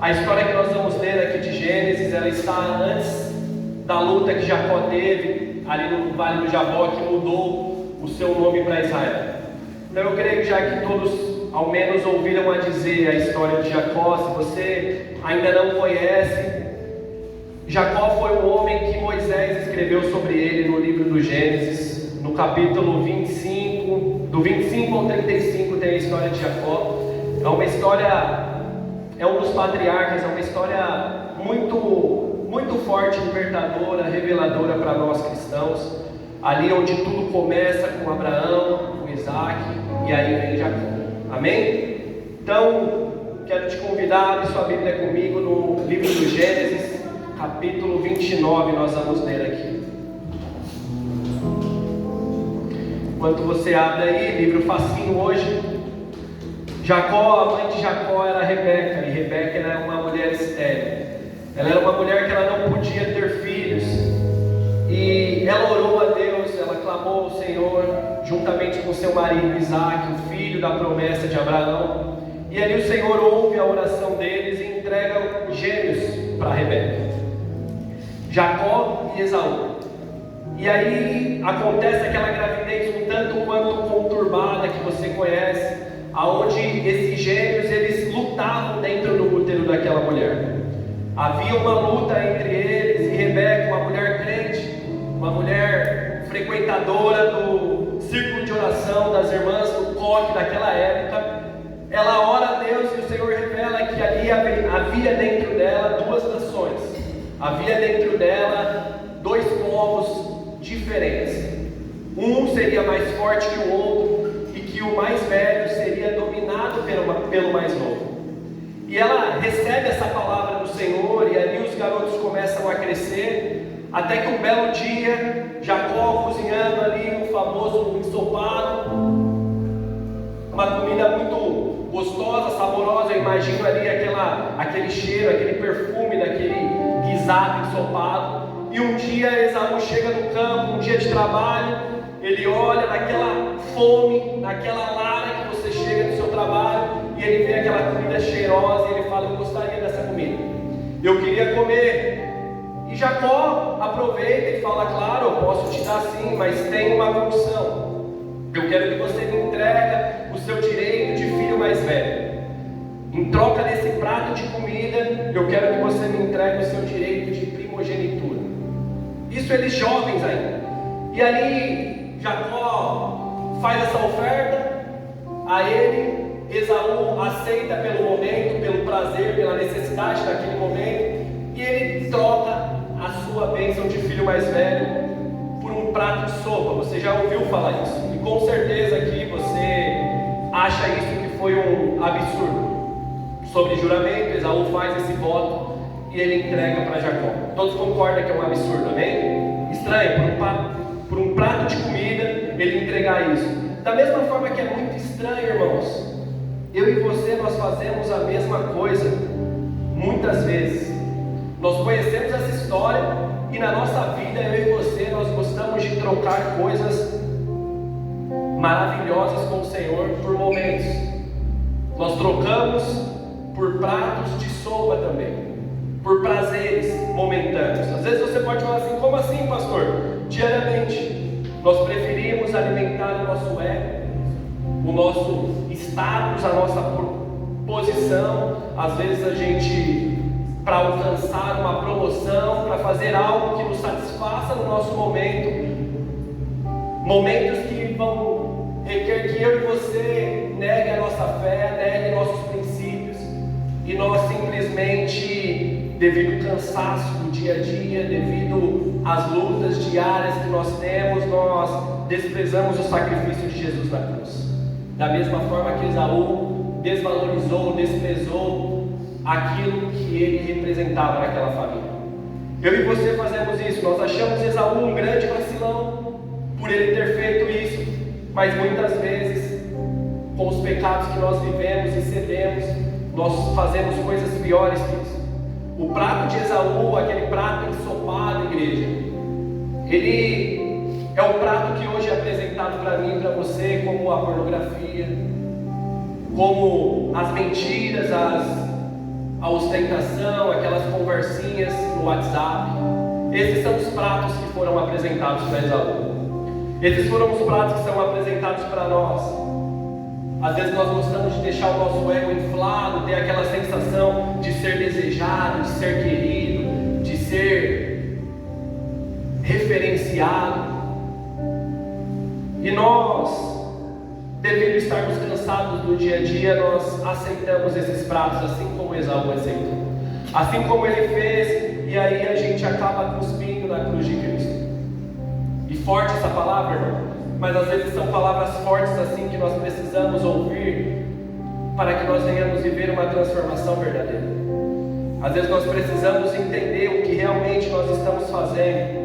A história que nós vamos ler aqui de Gênesis, ela está antes da luta que Jacó teve ali no Vale do Jabó, que mudou o seu nome para Israel. Então eu creio que já que todos ao menos ouviram a dizer a história de Jacó, se você ainda não conhece, Jacó foi o homem que Moisés escreveu sobre ele no livro do Gênesis, no capítulo 25, do 25 ao 35 tem a história de Jacó. É uma história, é um dos patriarcas, é uma história muito forte, libertadora, reveladora para nós cristãos. Ali onde tudo começa com Abraão, com Isaac, e aí vem Jacó. Amém? Então, quero te convidar a abrir sua Bíblia comigo no livro do Gênesis, capítulo 29, nós vamos ler aqui. Enquanto você abre aí, livro facinho hoje. Jacó, a mãe de Jacó era Rebeca, e Rebeca era uma mulher estéril. Ela era uma mulher que ela não podia ter filhos, e ela orou a Deus, ela clamou ao Senhor, juntamente com seu marido Isaac, o filho da promessa de Abraão, e ali o Senhor ouve a oração deles e entrega gêmeos para Rebeca, Jacó e Esaú. E aí acontece aquela gravidez um tanto quanto conturbada que você conhece, aonde esses gêmeos eles lutavam dentro do útero daquela mulher. Havia uma luta entre eles e Rebeca, uma mulher crente, uma mulher frequentadora do círculo de oração das irmãs do coque daquela época. Ela ora a Deus e o Senhor revela que ali havia dentro dela duas nações, havia dentro dela dois povos diferentes. Um seria mais forte que o outro e que o mais velho seria dominado pelo mais novo. E ela recebe essa palavra do Senhor, e ali os garotos começam a crescer, até que um belo dia, Jacó cozinhando ali o famoso ensopado, uma comida muito gostosa, saborosa. Eu imagino ali aquele cheiro, aquele perfume daquele guisado ensopado. E um dia Esaú chega no campo, um dia de trabalho, ele olha naquela fome, naquela lara que você chega no seu trabalho, e ele vê aquela comida cheirosa, e ele fala: eu gostaria dessa comida, eu queria comer. E Jacó aproveita e fala: claro, eu posso te dar sim, mas tem uma condição. Eu quero que você me entregue o seu direito de filho mais velho. Em troca desse prato de comida, eu quero que você me entregue o seu direito de primogenitura. Isso eles jovens ainda. E ali Jacó faz essa oferta a ele. Esaú aceita pelo momento, pelo prazer, pela necessidade daquele momento, e ele troca a sua bênção de filho mais velho por um prato de sopa. Você já ouviu falar isso, e com certeza que você acha isso que foi um absurdo. Sobre juramento, Esaú faz esse voto e ele entrega para Jacó. Todos concordam que é um absurdo, amém? Estranho, por um prato de comida, ele entregar isso. Da mesma forma que é muito estranho, irmãos, eu e você, nós fazemos a mesma coisa muitas vezes. Nós conhecemos essa história e na nossa vida, eu e você, nós gostamos de trocar coisas maravilhosas com o Senhor por momentos. Nós trocamos por pratos de sopa também, por prazeres momentâneos. Às vezes você pode falar assim: como assim, pastor? Diariamente nós preferimos alimentar o nosso ego, o nosso status, a nossa posição. Às vezes a gente, para alcançar uma promoção, para fazer algo que nos satisfaça no nosso momento, momentos que vão requer que eu e você negue a nossa fé, negue nossos princípios, e nós simplesmente, devido ao cansaço do dia a dia, devido às lutas diárias que nós temos, nós desprezamos o sacrifício de Jesus na cruz. Da mesma forma que Esaú desvalorizou, desprezou aquilo que ele representava naquela família. Eu e você fazemos isso. Nós achamos Esaú um grande vacilão por ele ter feito isso, mas muitas vezes, com os pecados que nós vivemos e cedemos, nós fazemos coisas piores que isso. O prato de Esaú, aquele prato ensopado, igreja, ele é o prato que hoje é apresentado para mim e para você como a pornografia, como as mentiras, a ostentação, aquelas conversinhas no WhatsApp. Esses são os pratos que foram apresentados para Esaú. Esses foram os pratos que são apresentados para nós. Às vezes nós gostamos de deixar o nosso ego inflado, ter aquela sensação de ser desejado, de ser querido, de ser referenciado. E nós, devido estarmos cansados do dia a dia, nós aceitamos esses pratos, assim como Esaú aceitou. Assim como ele fez, e aí a gente acaba cuspindo na cruz de Cristo. E forte essa palavra, irmão, mas às vezes são palavras fortes assim que nós precisamos ouvir para que nós venhamos viver uma transformação verdadeira. Às vezes nós precisamos entender o que realmente nós estamos fazendo.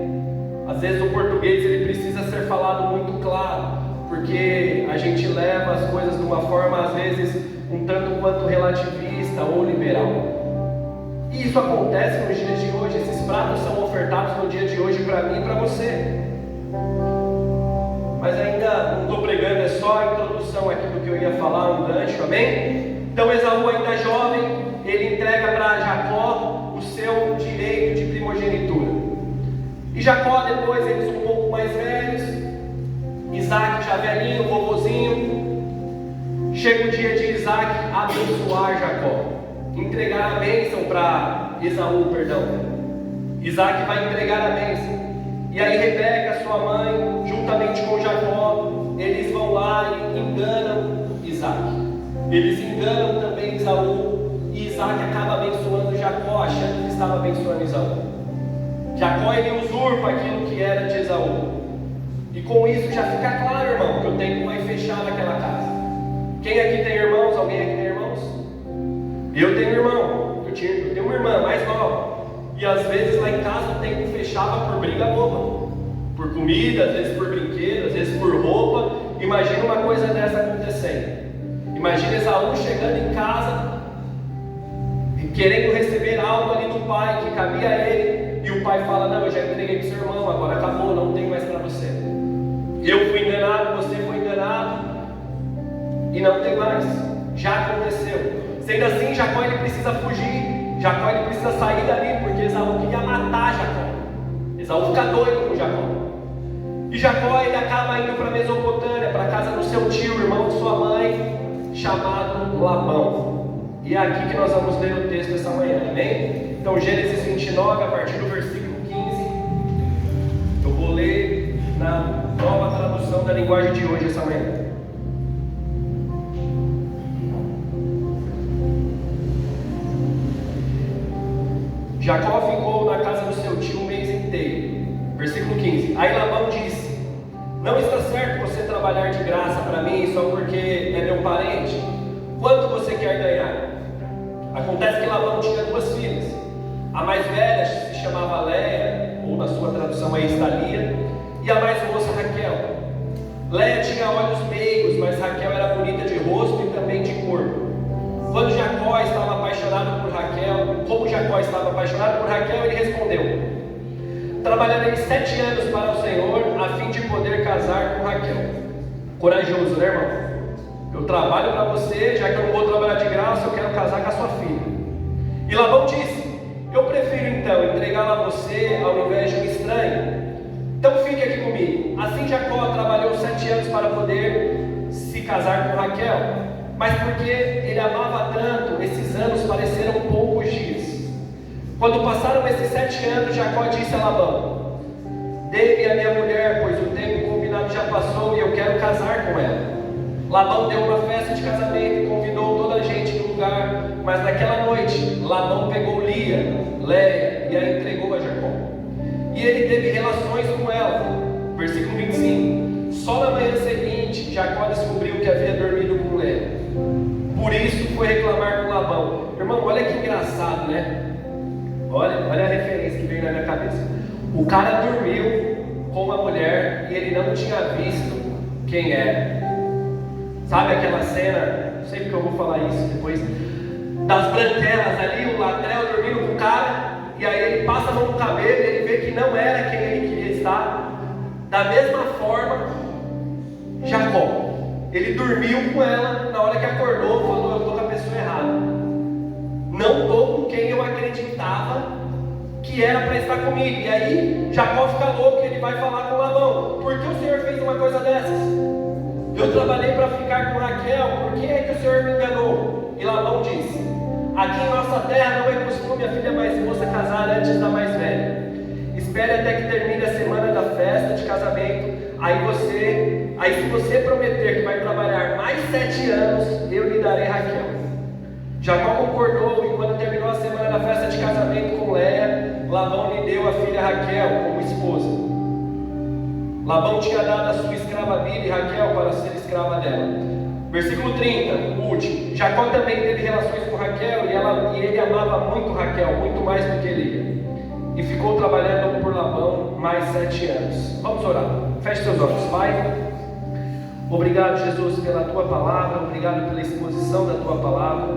Às vezes o português ele precisa ser falado muito claro, porque a gente leva as coisas de uma forma às vezes um tanto quanto relativista ou liberal. E isso acontece nos dias de hoje. Esses pratos são ofertados no dia de hoje para mim e para você. Mas ainda não estou pregando, é só a introdução aqui do que eu ia falar, um gancho, amém? Então Esaú, ainda jovem, ele entrega para Jacó o seu direito de primogenitura. E Jacó, depois, eles um pouco mais velhos, Isaac já velhinho, vovozinho, chega o dia de Isaac abençoar Jacó, entregar a bênção para Esaú, perdão. Isaac vai entregar a bênção. E aí Rebeca, sua mãe, juntamente com Jacó, eles vão lá e enganam Isaac. Eles enganam também Esaú, e Isaac acaba abençoando Jacó, achando que estava abençoando Esaú. Jacó, ele usurpa aquilo que era de Esaú. E com isso já fica claro, irmão, que o tempo vai fechar naquela casa. Quem aqui tem irmãos? Alguém aqui tem irmãos? Eu tenho irmão. Eu tenho uma irmã mais nova. E às vezes lá em casa o tempo fechava por briga boba, por comida, às vezes por brinquedo, às vezes por roupa. Imagina uma coisa dessa acontecendo. Imagina Esaú chegando em casa e querendo receber algo ali do pai que cabia a ele, e o pai fala: não, eu já entreguei para o seu irmão, agora acabou, não tem mais para você. Eu fui enganado, você foi enganado, e não tem mais. Já aconteceu. Sendo assim, Jacó ele precisa fugir. Jacó ele precisa sair dali, porque Esaú queria matar Jacó. Esaú fica doido com Jacó. E Jacó ele acaba indo para Mesopotâmia, para a casa do seu tio, irmão de sua mãe, chamado Labão. E é aqui que nós vamos ler o texto essa manhã, amém? Então Gênesis 29, a partir do versículo 15. Eu vou ler na nova tradução da linguagem de hoje essa manhã. Jacó ficou na casa do seu tio o mês inteiro. Versículo 15. Aí Labão disse: não está certo você trabalhar de graça para mim só porque é meu parente. Quanto você quer ganhar? Acontece que Labão tinha duas filhas. A mais velha se chamava Léia, ou na sua tradução aí está Lia, e a mais moça Raquel. Léia tinha olhos meigos, mas Raquel era bonita de rosto e também de corpo. Quando Jacó estava apaixonado por Raquel, como Jacó estava apaixonado por Raquel, ele respondeu: trabalharei 7 anos para o Senhor, a fim de poder casar com Raquel. Corajoso, né, irmão? Eu trabalho para você, já que eu não vou trabalhar de graça, eu quero casar com a sua filha. E Labão disse: eu prefiro então entregá-la a você ao invés de um estranho. Então fique aqui comigo. Assim Jacó trabalhou 7 anos para poder se casar com Raquel. Mas porque ele amava tanto, esses anos pareceram poucos dias. Quando passaram esses 7 anos, Jacó disse a Labão: dê-me a minha mulher, pois o tempo combinado já passou e eu quero casar com ela. Labão deu uma festa de casamento e convidou toda a gente no lugar. Mas naquela noite, Labão pegou Lia, Léia, e a entregou a Jacó. E ele teve relações com ela. Versículo 25. Só na manhã seguinte, Jacó descobriu que havia dormido com Léia. Por isso foi reclamar com Labão. Irmão, olha que engraçado, né? Olha a referência que veio na minha cabeça. O cara dormiu com uma mulher e ele não tinha visto quem era. Sabe aquela cena, não sei porque eu vou falar isso depois, das branquelas ali, o Latrell dormindo com o cara, e aí ele passa a mão no cabelo e ele vê que não era quem ele queria estar. Da mesma forma, Jacó, ele dormiu com ela, na hora que acordou, falou: eu estou com a pessoa errada. não estou com quem eu acreditava que era para estar comigo. E aí Jacó fica louco e ele vai falar com Labão: por que o Senhor fez uma coisa dessas? Eu trabalhei para ficar com Raquel, por que é que o Senhor me enganou? E Labão disse: aqui em nossa terra não é costume a filha mais moça casar antes da mais velha. Espere até que termine a semana da festa de casamento. Aí se você prometer que vai trabalhar mais 7 anos, eu lhe darei Raquel. Jacó concordou, e quando terminou a semana da festa de casamento com Léia, Labão lhe deu a filha Raquel como esposa. Labão tinha dado a sua escrava Bila e Raquel para ser escrava dela. Versículo 30, o último. Jacó também teve relações com Raquel, e ele amava muito Raquel, muito mais do que ele. E ficou trabalhando por Labão mais 7 anos. Vamos orar. Feche seus olhos. Pai, obrigado, Jesus, pela Tua palavra. Obrigado pela exposição da Tua palavra.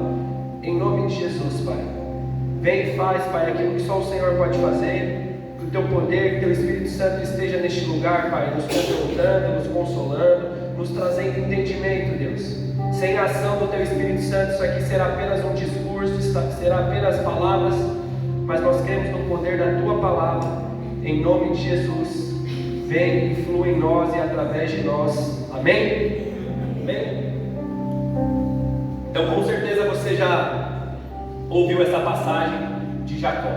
Em nome de Jesus, Pai. Vem e faz, Pai, aquilo que só o Senhor pode fazer. Que o Teu poder, que o Teu Espírito Santo esteja neste lugar, Pai, nos confrontando, nos consolando, nos trazendo entendimento, Deus. Sem a ação do Teu Espírito Santo, isso aqui será apenas um discurso, será apenas palavras, mas nós cremos no poder da Tua palavra. Em nome de Jesus, vem e flui em nós e através de nós. Amém? Amém? Então, com certeza você já ouviu essa passagem de Jacó.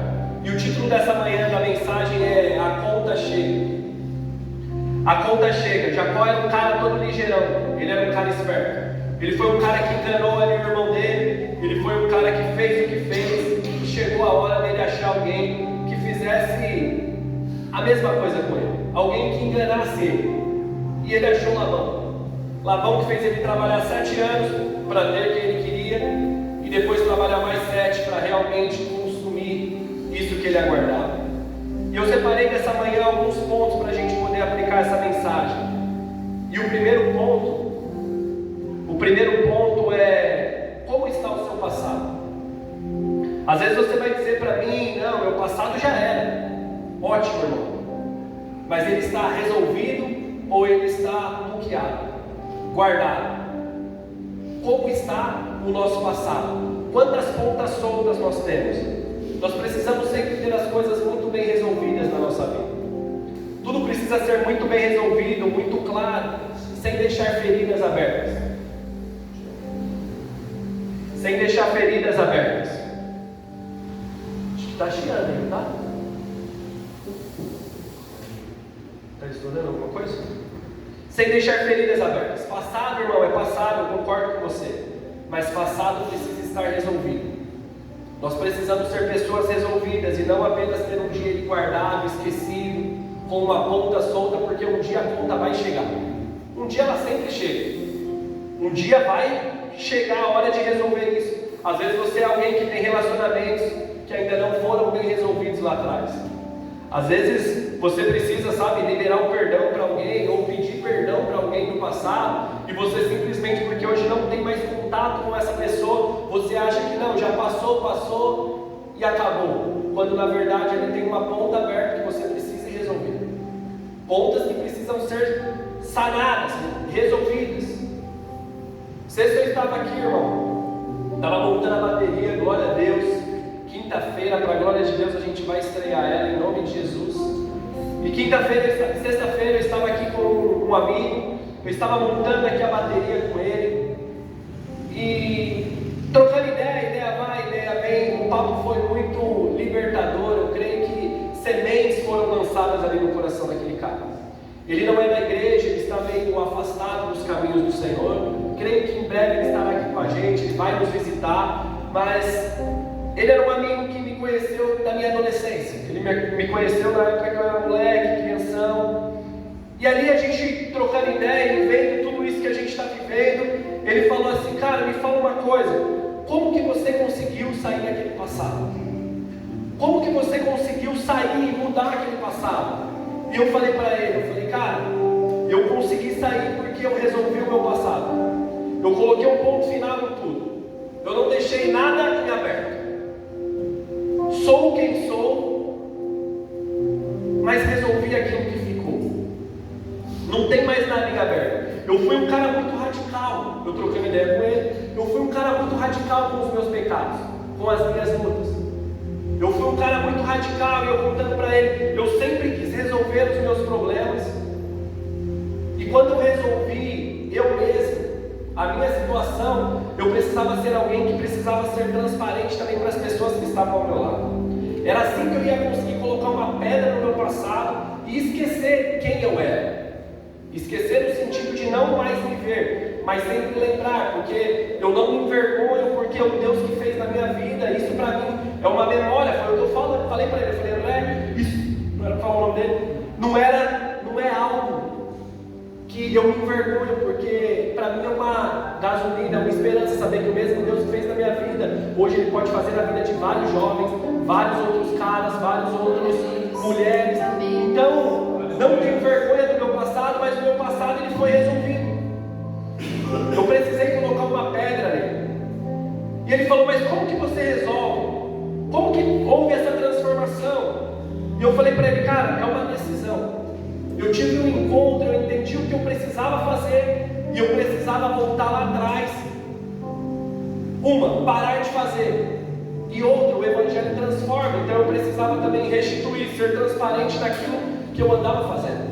E o título dessa manhã da mensagem é A Conta Chega. A conta chega. Jacó era um cara todo ligeirão. Ele era um cara esperto. Ele foi um cara que enganou ali o irmão dele. Ele foi um cara que fez o que fez. E chegou a hora dele achar alguém que fizesse a mesma coisa com ele. Alguém que enganasse ele. E ele achou Labão. Labão que fez ele trabalhar 7 anos para ter o que ele queria, e depois trabalhar mais 7 para realmente consumir isso que ele aguardava. E eu separei nessa manhã alguns pontos para a gente poder aplicar essa mensagem. E o primeiro ponto é: como está o seu passado? Às vezes você vai dizer para mim: não, meu passado já era. Ótimo, irmão. Mas ele está resolvido ou ele está bloqueado, guardado? Como está o nosso passado? Quantas pontas soltas nós temos? Nós precisamos sempre ter as coisas muito bem resolvidas na nossa vida. Tudo precisa ser muito bem resolvido, muito claro, sem deixar feridas abertas. Sem deixar feridas abertas. Acho que está chiando aí, tá? Está estudando alguma coisa? Sem deixar feridas abertas. Passado, irmão, é passado, eu concordo com você. Mas passado precisa estar resolvido. Nós precisamos ser pessoas resolvidas e não apenas ter um dia guardado, esquecido, com uma ponta solta, porque um dia a conta vai chegar. Um dia ela sempre chega. Um dia vai chegar a hora de resolver isso. Às vezes você é alguém que tem relacionamentos que ainda não foram bem resolvidos lá atrás. Às vezes você precisa, liberar um perdão para alguém ou pedir perdão para alguém do passado, e você simplesmente, porque hoje não tem mais contato com essa pessoa, você acha que não, já passou e acabou, quando na verdade ele tem uma ponta aberta que você precisa resolver. Pontas que precisam ser sanadas, resolvidas. Sexta eu estava aqui, irmão, estava montando a bateria, glória a Deus. Quinta-feira, para a glória de Deus, a gente vai estrear ela em nome de Jesus. E sexta-feira eu estava aqui com um amigo, eu estava montando aqui a bateria com ele, e trocando ideia vai, ideia vem, o papo foi muito libertador. Eu creio que sementes foram lançadas ali no coração daquele cara. Ele não é da igreja, ele está meio afastado dos caminhos do Senhor. Creio que em breve ele estará aqui com a gente, ele vai nos visitar, mas ele era um amigo que me conheceu da minha adolescência. Ele me conheceu na época que eu era moleque, crianção. E ali a gente trocando ideia, ele vendo tudo isso que a gente está vivendo, ele falou assim: cara, me fala uma coisa, como que você conseguiu sair daquele passado? Como que você conseguiu sair e mudar aquele passado? E eu falei para ele, cara, eu consegui sair porque eu resolvi o meu passado. Eu coloquei um ponto final em tudo. Eu não deixei nada em aberto. Sou quem sou, mas resolvi aquilo que ficou. Não tem mais nada em aberto. Eu fui um cara muito radical. Eu trocando ideia com ele. Eu fui um cara muito radical com os meus pecados, com com as minhas lutas. Eu fui um cara muito radical e eu contando para ele, eu sempre quis resolver os meus problemas. E quando eu resolvi eu mesmo a minha situação, eu precisava ser alguém que precisava ser transparente também para as pessoas que estavam ao meu lado. Era assim que eu ia conseguir colocar uma pedra no meu passado e esquecer quem eu era. Esquecer no sentido de não mais me ver, mas sempre lembrar, porque eu não me envergonho, porque é o Deus que fez na minha vida. Isso para mim é uma memória. Foi o que eu falei para ele. Eu falei, André, isso não era para falar o nome dele, não é algo que eu me envergonho, porque para mim é uma gasolina, é uma esperança saber que o mesmo Deus que fez na minha vida, hoje Ele pode fazer na vida de vários jovens, vários outros caras, vários outros mulheres. Então, não tenho vergonha do meu passado, mas o meu passado ele foi resolvido. Eu precisei colocar uma pedra nele. E ele falou, mas como que você resolve? Como que houve essa transformação? E eu falei para ele, cara, é uma decisão. Eu tive um encontro, eu entendi o que eu precisava fazer e eu precisava voltar lá atrás. Uma, parar de fazer. E outra, o Evangelho transforma. Então eu precisava também restituir, ser transparente daquilo que eu andava fazendo.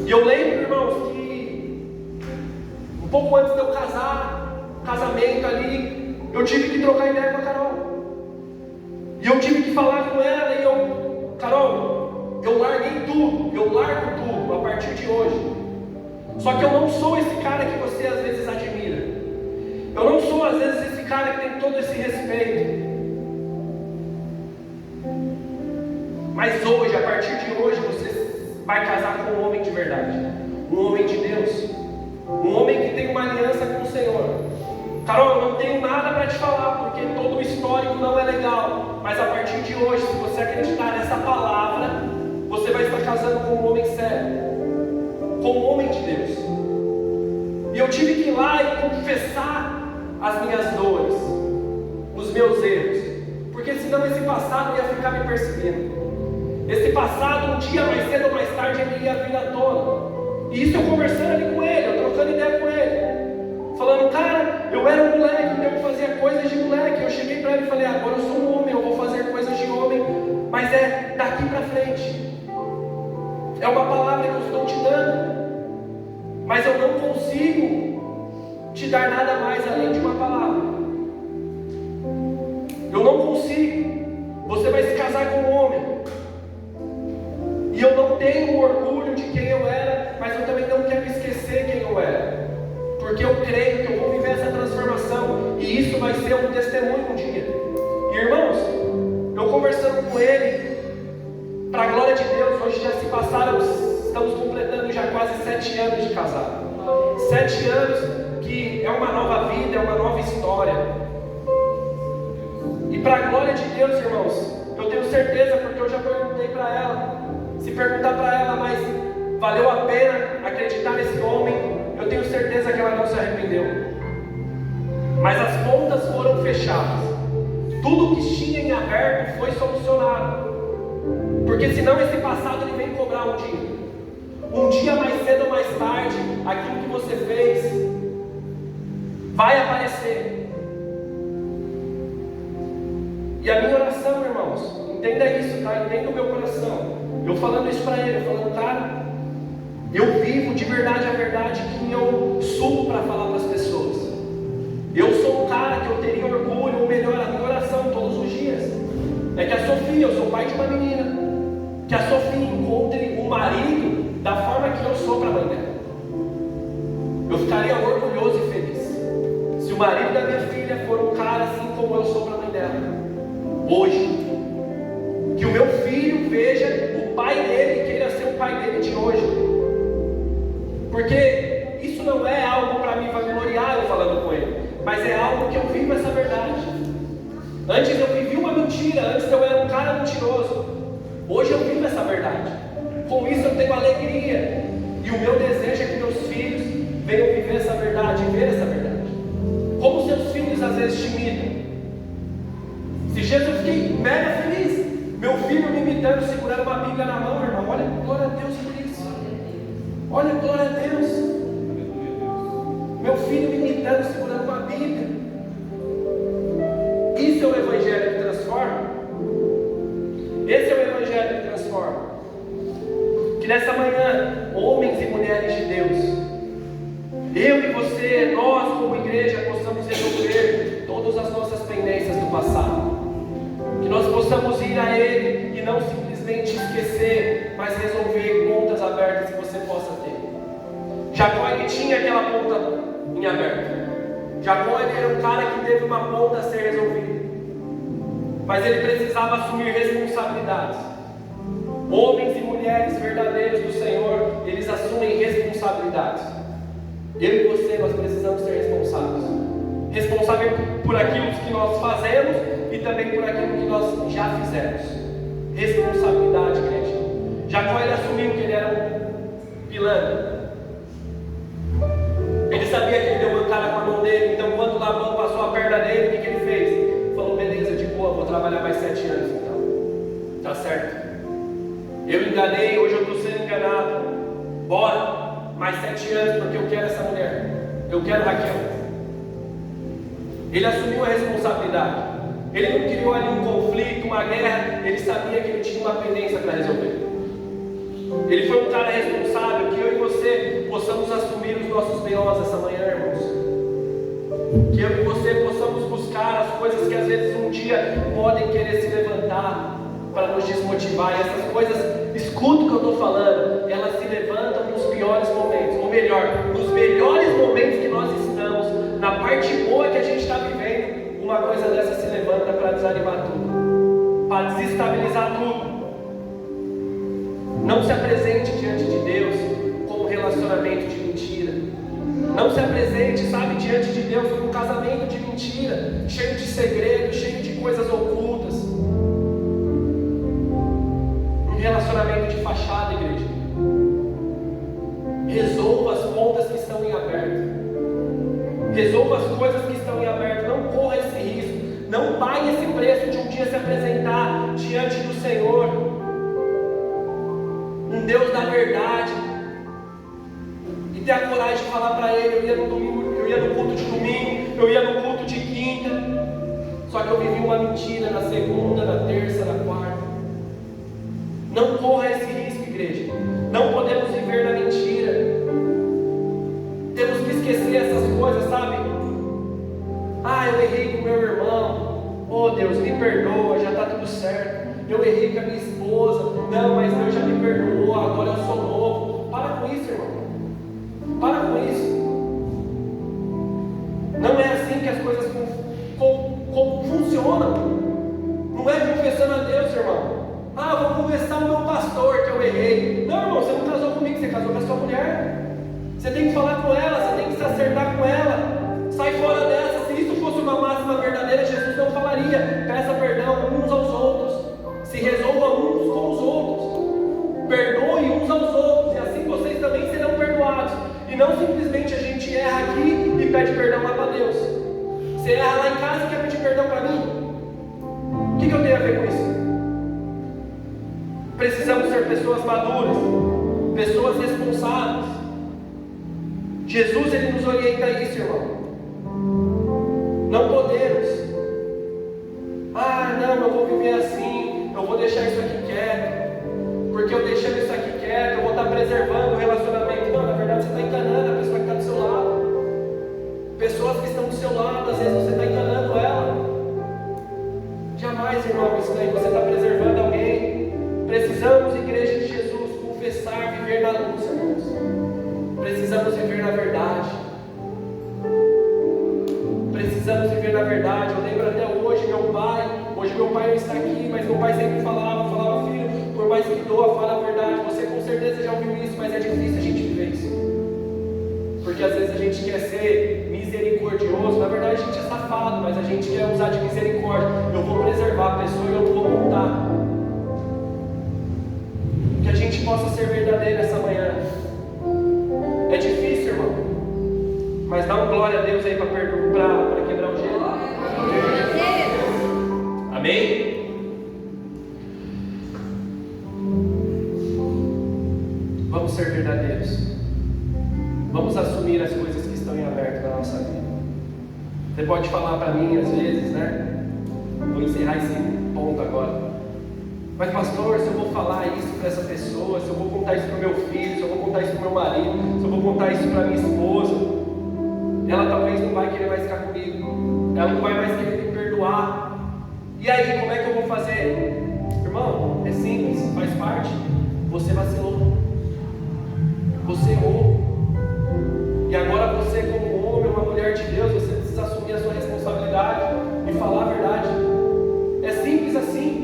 E eu lembro, irmãos, que um pouco antes de eu casar, casamento ali, eu tive que trocar ideia com a Carol. E eu tive que falar com ela e eu, Carol, eu larguei tudo, eu largo tudo a partir de hoje. Só que eu não sou esse cara que você às vezes admira. Eu não sou às vezes esse cara que tem todo esse respeito. Mas hoje, a partir de hoje, você vai casar com um homem de verdade, um homem de Deus, um homem que tem uma aliança com o Senhor. Carol, eu não tenho nada para te falar, porque todo o histórico não é legal. Mas a partir de hoje, se você acreditar nessa palavra, você vai estar casando com um homem sério, com um homem de Deus. E eu tive que ir lá e confessar as minhas dores, os meus erros, porque senão esse passado ia ficar me perseguindo. Esse passado, um dia mais cedo ou mais tarde, ele ia vir à tona. E isso eu conversando ali com ele, eu trocando ideia com ele, falando, cara, eu era um moleque, então eu fazia coisas de moleque. Eu cheguei para ele e falei, agora eu sou um homem, eu vou fazer coisas de homem, mas é daqui para frente. É uma palavra que eu estou te dando, mas eu não consigo te dar nada mais além de uma palavra. Eu não consigo. Você vai se casar com um homem. E eu não tenho orgulho de quem eu era, mas eu também não quero esquecer quem eu era. Porque eu creio que eu vou viver essa transformação. E isso vai ser um testemunho um dia. E irmãos, eu conversando com ele, para a glória de Deus, hoje já se passaram, estamos completando já quase 7 anos de casado. 7 anos que é uma nova vida, é uma nova história. E para a glória de Deus, irmãos, eu tenho certeza, porque eu já perguntei para ela. Se perguntar para ela, mas valeu a pena acreditar nesse homem, eu tenho certeza que ela não se arrependeu. Mas as pontas foram fechadas. Tudo que tinha em aberto foi solucionado. Porque senão esse passado ele vem cobrar um dia. Um dia mais cedo ou mais tarde, aquilo que você fez vai aparecer. E a minha oração, irmãos, entenda isso, tá? Entenda o meu coração. Eu falando isso para ele, eu falando, cara, eu vivo de verdade a verdade que eu subo para falar para as pessoas. Eu sou um cara que eu teria orgulho, ou melhor, a minha oração todos os dias é que a Sofia, eu sou pai de uma menina, que a Sofia encontre um marido da forma que eu sou para a mãe dela. Eu ficaria orgulhoso e feliz se o marido da minha filha for um cara assim como eu sou para a mãe dela. Hoje, que o meu filho veja o pai dele e queira ser o pai dele de hoje. Porque isso não é algo para me vangloriar eu falando com ele, mas é algo que eu vivo essa verdade. Antes eu vivi uma mentira, antes eu era um cara mentiroso. Hoje eu vivo essa verdade. Com isso eu tenho alegria. E o meu desejo é que meus filhos venham viver essa verdade, ver essa verdade. Como seus filhos às vezes te imitam. Se Jesus, fiquei mega feliz. Meu filho me imitando, segurando uma Bíblia na mão, irmão. Olha, glória a Deus por isso. Olha, glória a Deus. Meu filho me imitando, segurando uma Bíblia. isso é o Evangelho que transforma. Esse é o Evangelho que transforma. Que nessa manhã, homens e mulheres de Deus, eu e você, nós como igreja, possamos resolver todas as nossas pendências do passado. Que nós possamos ir a Ele e não simplesmente esquecer, mas resolver contas abertas que você possa ter. Jacó, ele tinha aquela ponta em aberto. Jacó, ele era um cara que teve uma ponta a ser resolvida, mas ele precisava assumir responsabilidades. Homens e mulheres verdadeiros do Senhor, eles assumem responsabilidades. Eu e você, nós precisamos ser responsáveis. Responsável por aquilo que nós fazemos e também por aquilo que nós já fizemos. Responsabilidade, igreja. Jacó, ele assumiu que ele era um pilantra. Ele sabia que ele deu uma cara com a mão dele. Então quando Labão passou a perna dele, o que ele fez? Falou, beleza, de boa, vou trabalhar mais 7 anos então. Tá certo. Eu enganei, hoje eu estou sendo enganado. Bora, mais 7 anos, porque eu quero essa mulher. Eu quero Raquel. Ele assumiu a responsabilidade. Ele não criou ali um conflito, uma guerra. Ele sabia que ele tinha uma pendência para resolver. Ele foi um cara responsável. Que eu e você possamos assumir os nossos B.O.s essa manhã, irmãos. Que eu e você possamos buscar as coisas que às vezes um dia podem querer se levantar para nos desmotivar. E essas coisas, escuta o que eu estou falando, elas se levantam nos piores momentos. Ou melhor, nos melhores momentos que nós estamos, na parte boa que a gente está vivendo, uma coisa dessa se levanta para desanimar tudo, para desestabilizar tudo. Não se apresente diante de Deus com um relacionamento de mentira. Não se apresente, sabe, diante de Deus com um casamento de mentira, cheio de segredos, cheio de coisas ocultas. Um relacionamento de fachada, igreja. Resolva as pontas que estão em aberto. Resolva as coisas que estão em aberto. Não corra esse risco. Não pague esse preço de um dia se apresentar diante do Senhor. Um Deus da verdade, e ter a coragem de falar para Ele, eu ia no domingo, eu ia no culto de domingo, eu ia no culto de quinta, só que eu vivi uma mentira na segunda, na terça, na quarta. Não corra esse risco, igreja. Não podemos viver na mentira. Temos que esquecer essas coisas, sabe? Ah, eu errei com meu irmão. Oh Deus, me perdoa, já está tudo certo. Eu errei com a minha esposa. Não, mas Deus já me perdoou, agora eu sou novo. Para com isso, irmão. Para com isso. Não é assim que as coisas funcionam. Não é confessando a Deus, irmão. Ah, vou confessar ao meu pastor que eu errei. Não, irmão, você não casou comigo, você casou com a sua mulher. Você tem que falar com ela, você tem que se acertar com ela. Sai fora dessa. Se isso fosse uma máxima verdadeira, Jesus não falaria. Peça perdão uns aos outros. Se resolva uns com os outros. Perdoe uns aos outros. E assim vocês também serão perdoados. E não simplesmente a gente erra aqui e pede perdão lá para Deus. Você erra lá em casa e quer pedir perdão para mim? O que eu tenho a ver com isso? Precisamos ser pessoas maduras, pessoas responsáveis. Jesus, ele nos orienta a isso, irmão. Não podemos. Ah, não, eu vou viver assim, eu vou deixar isso aqui quieto, porque eu deixando isso aqui quieto, eu vou estar preservando o relacionamento. Não, na verdade você está enganando a pessoa que está do seu lado. Pessoas que estão do seu lado, às vezes você está enganando ela. Jamais, irmão, isso daí você está preservando alguém. Precisamos, igreja de Jesus, confessar, viver na luz, irmãos. Precisamos viver na verdade. Precisamos viver na verdade. Eu lembro até hoje, hoje meu pai não está aqui, mas meu pai sempre falava, filho, por mais que doa, fala a verdade. Você com certeza já ouviu isso, mas é difícil a gente viver isso. Porque às vezes a gente quer ser misericordioso, na verdade a gente é safado, mas a gente quer usar de misericórdia. Eu vou preservar a pessoa e eu não vou contar. Que a gente possa ser verdadeiro essa manhã. É difícil, irmão, mas dá uma glória a Deus aí para quebrar o gelo. Amém? Vamos ser verdadeiros. Vamos assumir as coisas que estão em aberto na nossa vida. Você pode falar para mim às vezes, né? vou encerrar esse ponto agora. Mas pastor, se eu vou falar isso para essa pessoa, se eu vou contar isso para o meu filho, se eu vou contar isso para o meu marido, se eu vou contar isso para minha esposa, ela talvez não vai querer mais ficar comigo, ela não vai mais querer me perdoar. E aí, como é que eu vou fazer? Irmão, é simples, faz parte. Você vacilou, você errou, e agora você, como homem, uma mulher de Deus, você precisa assumir a sua responsabilidade e falar a verdade. É simples assim.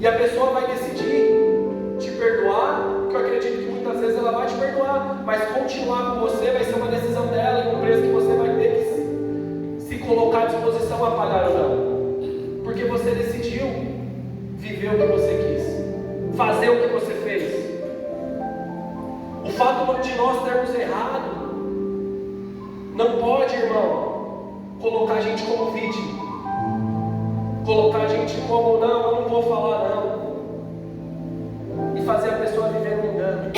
E a pessoa vai decidir te perdoar, que eu acredito que muitas vezes ela vai te perdoar, mas continuar com você vai ser uma decisão dela, e um preço que você vai ter que se colocar à disposição a pagar ou não. Porque você decidiu viver o que você quis, fazer o que você fez. O fato de nós termos errado não pode, irmão, colocar a gente como vítima, colocar a gente como, não, eu não vou falar não, e fazer a pessoa viver no engano.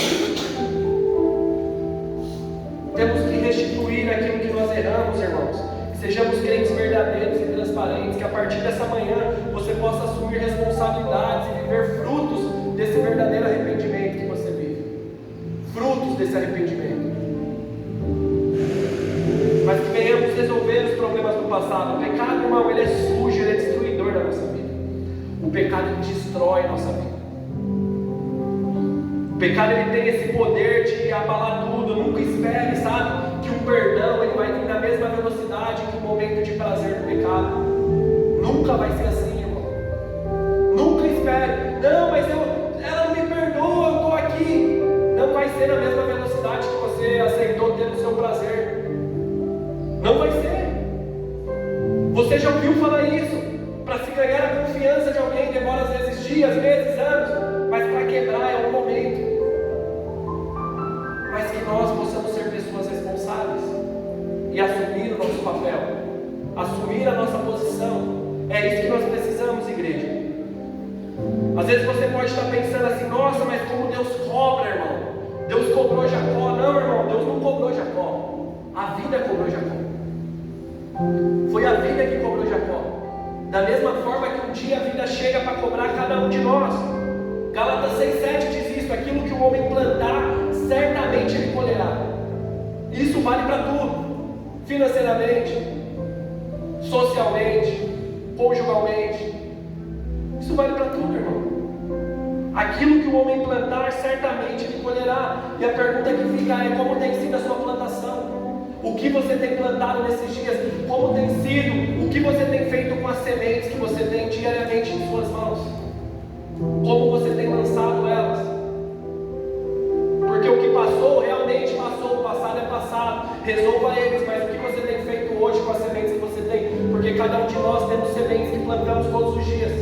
Temos que restituir aquilo que nós erramos, irmãos. Que sejamos crentes verdadeiros e transparentes, que a partir dessa manhã você possa assumir responsabilidades e viver frutos desse verdadeiro arrependimento que você vive, frutos desse arrependimento. Mas que venhamos resolver os problemas do passado. O pecado, irmão, ele é sujo, ele é destruidor da nossa vida. O pecado, ele destrói a nossa vida. O pecado, ele tem esse poder de abalar tudo. Nunca espere, sabe, que o perdão ele vai vir na mesma velocidade que o momento de prazer do pecado. Nunca vai ser assim, irmão. Nunca espere. Não, mas ela não me perdoa, eu estou aqui. Não vai ser na mesma velocidade que você aceitou ter o seu prazer. Não vai ser. Você já ouviu falar isso? Para se ganhar a confiança de alguém demora às vezes dias, meses, anos, mas para quebrar é um momento. Mas que nós possamos ser pessoas responsáveis e assumir o nosso papel, assumir a nossa posição. É isso que nós precisamos, igreja. Às vezes você pode estar pensando assim: nossa, mas como Deus cobra, irmão? Deus cobrou Jacó. Não, irmão, Deus não cobrou Jacó. A vida cobrou Jacó. Foi a vida que cobrou Jacó. Da mesma forma que um dia a vida chega para cobrar cada um de nós. Gálatas 6,7 diz isso: aquilo que o homem plantar, certamente ele colherá. Isso vale para tudo: financeiramente, socialmente, conjugalmente. Isso vale para tudo, irmão. Aquilo que o homem plantar, certamente ele colherá. E a pergunta que fica é: como tem sido a sua plantação? O que você tem plantado nesses dias? Como tem sido? O que você tem feito com as sementes que você tem diariamente em suas mãos? Como você tem lançado elas? Porque o que passou, realmente passou. O passado é passado. Resolva eles. Mas o que você tem feito hoje com as sementes que você tem? Porque cada um de nós temos sementes que plantamos todos os dias.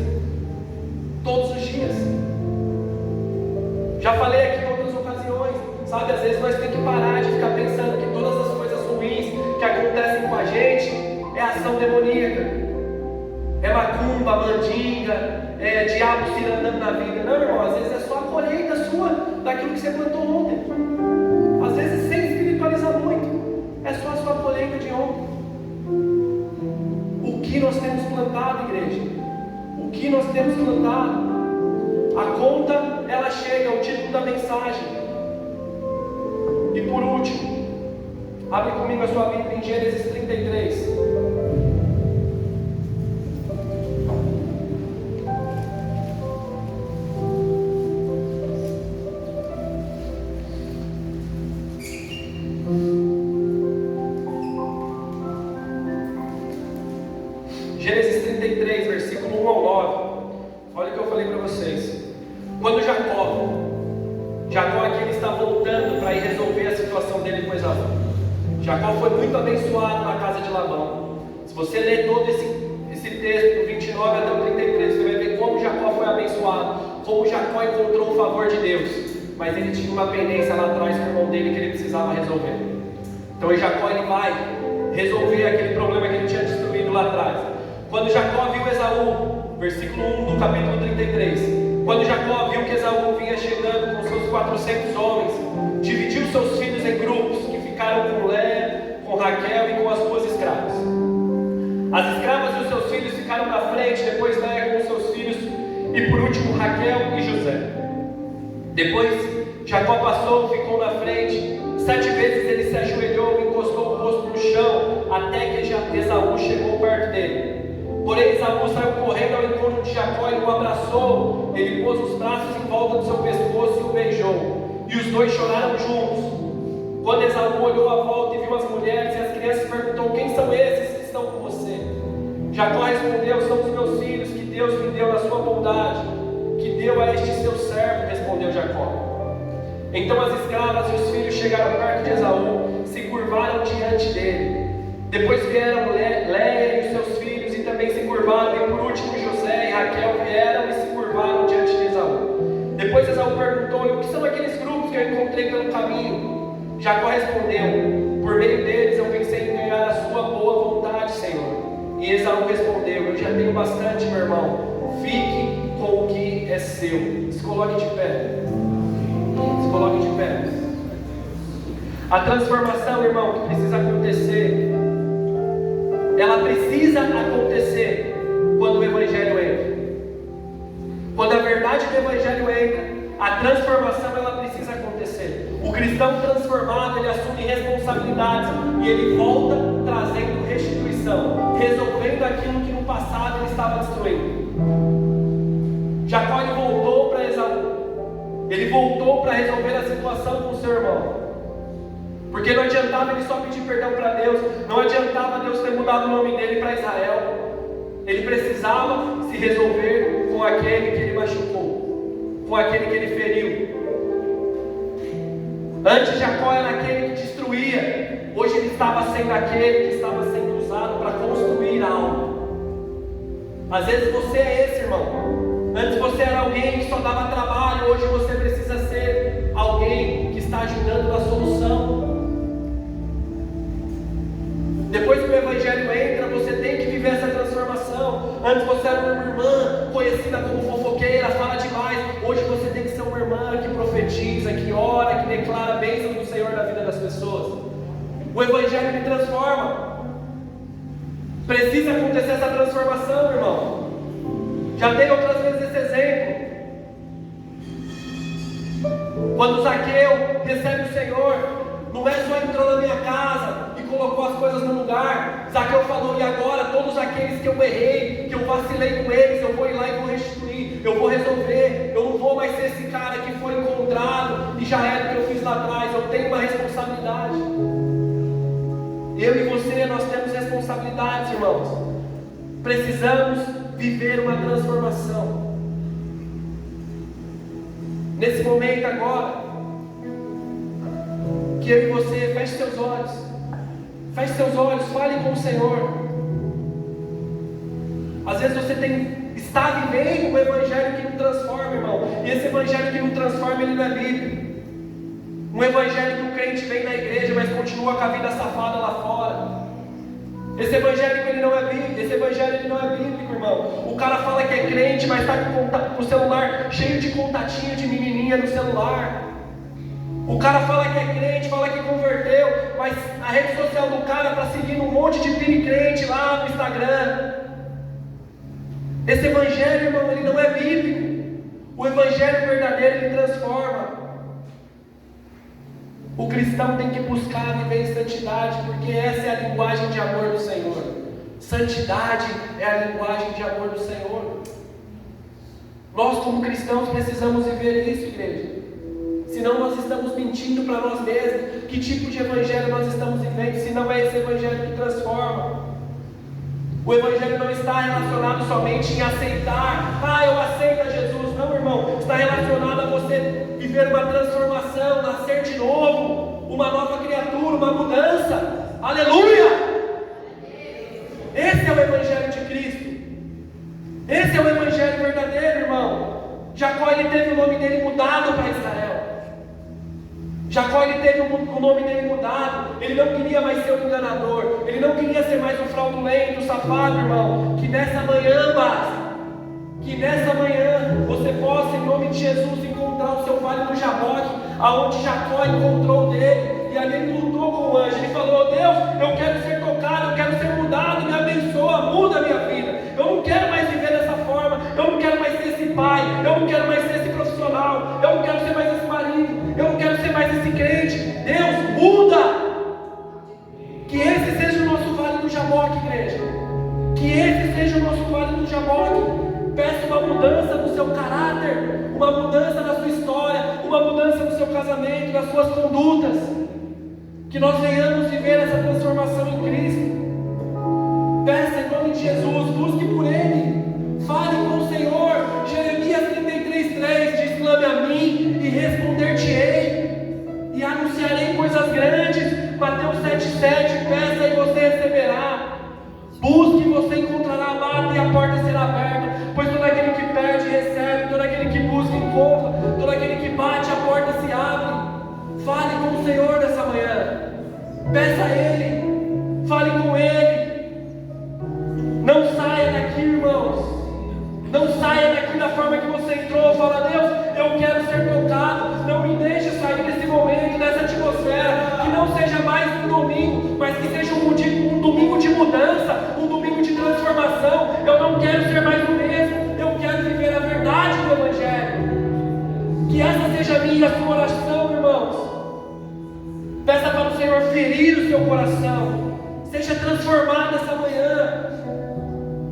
Todos os dias. Já falei aqui em outras ocasiões. Sabe, às vezes nós temos que parar de ficar pensando que todas as coisas ruins que acontecem com a gente é ação demoníaca, é macumba, mandinga, é diabo se andando na vida. Não, irmão, às vezes é só a colheita sua daquilo que você plantou ontem. Às vezes sem espiritualizar muito, é só a sua colheita de ontem. O que nós temos plantado, igreja? O que nós temos plantado? A conta, ela chega, o título da mensagem. E por último, abre comigo a sua Bíblia em Gênesis 33. Gênesis 33, versículo 1 ao 9. Olha o que eu falei para vocês. Quando Jacó aqui ele está voltando para ir resolver a situação dele com Esaú. Jacó foi muito abençoado na casa de Labão. Se você ler todo esse texto, do 29 até o 33, você vai ver como Jacó foi abençoado, como Jacó encontrou o favor de Deus. Mas ele tinha uma pendência lá atrás com o irmão dele que ele precisava resolver. Então Jacó ele vai resolver aquele problema que ele tinha destruído lá atrás. Quando Jacó viu Esaú, versículo 1 do capítulo 33. Quando Jacó viu que Esaú vinha chegando com seus 400 homens, dividiu seus filhos em grupos, que ficaram com Léa, com Raquel e com as duas escravas. As escravas e os seus filhos ficaram na na frente, depois Léia com seus filhos, e por último Raquel e José. Depois Jacó passou, ficou na frente. 7 vezes ele se ajoelhou, encostou o rosto no chão, até que Esaú chegou perto dele. Porém Esaú saiu correndo ao encontro de Jacó e o abraçou. Ele pôs os braços em volta do seu pescoço e o beijou. E os dois choraram juntos. Quando Esaú olhou à volta e viu as mulheres e as crianças, perguntou: quem são esses que estão com você? Jacó respondeu: são os meus filhos que Deus me deu na sua bondade, que deu a este seu servo, respondeu Jacó. Então as escravas e os filhos chegaram perto de Esaú, se curvaram diante dele. Depois vieram Léia e os seus filhos e também se curvaram, e por último José e Raquel vieram e se curvaram diante de Esaú. Depois Esaú perguntou: o que são aqueles grupos que eu encontrei pelo caminho? Jacó respondeu: por meio deles eu pensei em ganhar a sua boa vontade, Senhor. E Esaú respondeu: eu já tenho bastante, meu irmão, fique com o que é seu. Se coloque de pé. Se coloque de pé. A transformação, irmão, que precisa acontecer, ela precisa acontecer quando o Evangelho entra. Quando a verdade do Evangelho entra, a transformação ela precisa acontecer. O cristão transformado, ele assume responsabilidades e ele volta trazendo restituição, resolvendo aquilo que no passado ele estava destruindo. Jacó ele voltou para Esaú. Ele voltou para resolver a situação com o seu irmão. Porque não adiantava ele só pedir perdão para Deus, não adiantava Deus ter mudado o nome dele para Israel. Ele precisava se resolver com aquele que ele machucou, com aquele que ele feriu. Antes Jacó era aquele que destruía, hoje ele estava sendo aquele que estava sendo usado para construir algo. Às vezes você é esse, irmão. Antes você era alguém que só dava trabalho, hoje você precisa ser alguém que está ajudando na solução. Depois que o Evangelho entra, você tem que viver essa transformação. Antes você era uma irmã conhecida como fofoqueira, fala demais. Hoje você tem que ser uma irmã que profetiza, que ora, que declara a bênção do Senhor na vida das pessoas. O Evangelho me transforma. Precisa acontecer essa transformação, irmão. Já dei outras vezes esse exemplo. Quando Zaqueu recebe o Senhor, não é só entrou na minha casa e colocou as coisas no lugar. Zaqueu falou: e agora todos aqueles que eu errei, que eu vacilei com eles, eu vou ir lá e vou restituir, eu vou resolver. Eu não vou mais ser esse cara que foi encontrado e já era o que eu fiz lá atrás. Eu tenho uma responsabilidade. Eu e você, nós temos responsabilidades, irmãos. Precisamos viver uma transformação. Nesse momento agora, que eu e você, feche seus olhos. Feche seus olhos, fale com o Senhor. Às vezes você está vivendo um Evangelho que não transforma, irmão. E esse Evangelho que não transforma, ele não é bíblico. Um Evangelho que o crente vem na igreja, mas continua com a vida safada lá fora. Esse Evangelho ele não é bíblico. Esse Evangelho ele não é bíblico, irmão. O cara fala que é crente, mas está com o celular cheio de contatinho de menininha no celular. O cara fala que é crente, fala que converteu, mas a rede social do cara está seguindo um monte de crente lá no Instagram. Esse Evangelho, irmão, ele não é bíblico. O Evangelho verdadeiro, ele transforma. O cristão tem que buscar viver em santidade, porque essa é a linguagem de amor do Senhor. Santidade é a linguagem de amor do Senhor. Nós como cristãos precisamos viver isso, igreja. Senão nós estamos mentindo para nós mesmos. Que tipo de evangelho nós estamos vivendo, se não é esse evangelho que transforma? O evangelho não está relacionado somente em aceitar. Eu aceito a Jesus. Não, irmão. Está relacionado a você viver uma transformação, nascer de novo, uma nova criatura, uma mudança. Aleluia! Esse é o evangelho de Cristo. Esse é o evangelho verdadeiro, irmão. Jacó, ele teve o nome dele mudado para Israel. Jacó, ele teve o nome dele mudado. Ele não queria mais ser um enganador. Ele não queria ser mais um fraudulento, um safado, irmão. Que nessa manhã, que nessa manhã você possa, em nome de Jesus, encontrar o seu vale do Jaboque, aonde Jacó encontrou dele. E ali ele lutou com o anjo. Ele falou: Deus, eu quero ser tocado, eu quero ser mudado, me abençoa, muda a minha vida. Eu não quero mais seu casamento, nas suas condutas. Que nós venhamos viver essa transformação em Cristo. Peça em nome de Jesus, busque por Ele. Fale com o Senhor. Jeremias 33:3 diz: clame a mim e responder-te-ei, e anunciarei coisas grandes. Mateus 7:7, peça e você receberá. Busque e você encontrará. Bata e a porta será aberta. Pois todo aquele que pede, recebe. Todo aquele que busca, encontra. Todo aquele que bate, a porta se abre. Fale com o Senhor nessa manhã. Peça a Ele. Fale com Ele. Não saia daqui, irmãos. Não saia daqui da forma que você entrou. Fala: Deus, eu quero ser tocado. Não me deixe sair desse momento, dessa atmosfera. Que não seja mais um domingo, mas que seja um domingo de mudança, um domingo de transformação. Eu não quero ser mais o mesmo. Eu quero viver a verdade do Evangelho. Que essa seja a minha e a sua oração, irmãos. Peça para o Senhor ferir o seu coração. Seja transformado essa manhã.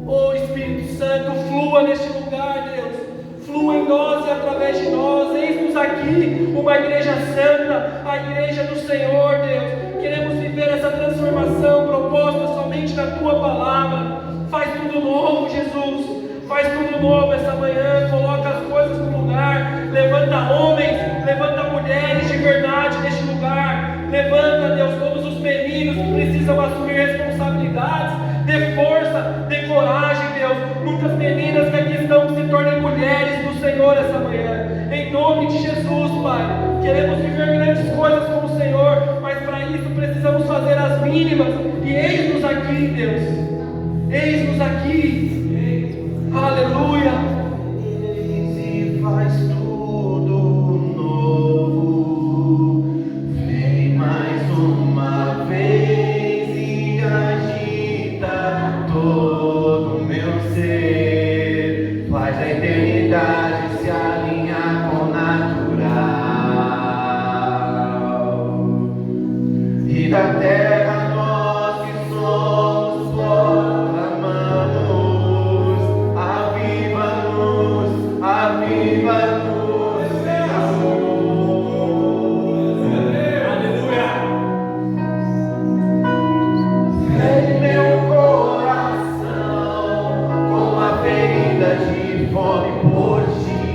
Oh Espírito Santo, flua neste lugar, Deus. Flua em nós e através de nós. Eis-nos aqui, uma igreja santa, a igreja do Senhor, Deus. Queremos viver essa transformação proposta somente na Tua palavra. Faz tudo novo, Jesus. Faz tudo novo essa manhã. Coloca as coisas no lugar. Levanta homens, levanta mulheres de verdade neste lugar. Levanta, Deus, todos os meninos que precisam assumir responsabilidades. Dê força, dê coragem, Deus. Muitas meninas que aqui estão, que se tornem mulheres do Senhor essa manhã. Em nome de Jesus, Pai. Queremos viver grandes coisas com o Senhor, mas para isso precisamos fazer as mínimas. E eis-nos aqui, Deus. Eis-nos aqui. Aleluia. E faz tudo novo. Vem mais uma vez e agita todo o meu ser. Faz a eternidade se alinhar com o natural. E da terra nós que somos proclamamos. Aviva-nos, aviva-nos, Senhor. Aleluia. Fere meu coração com a ferida de fome por ti.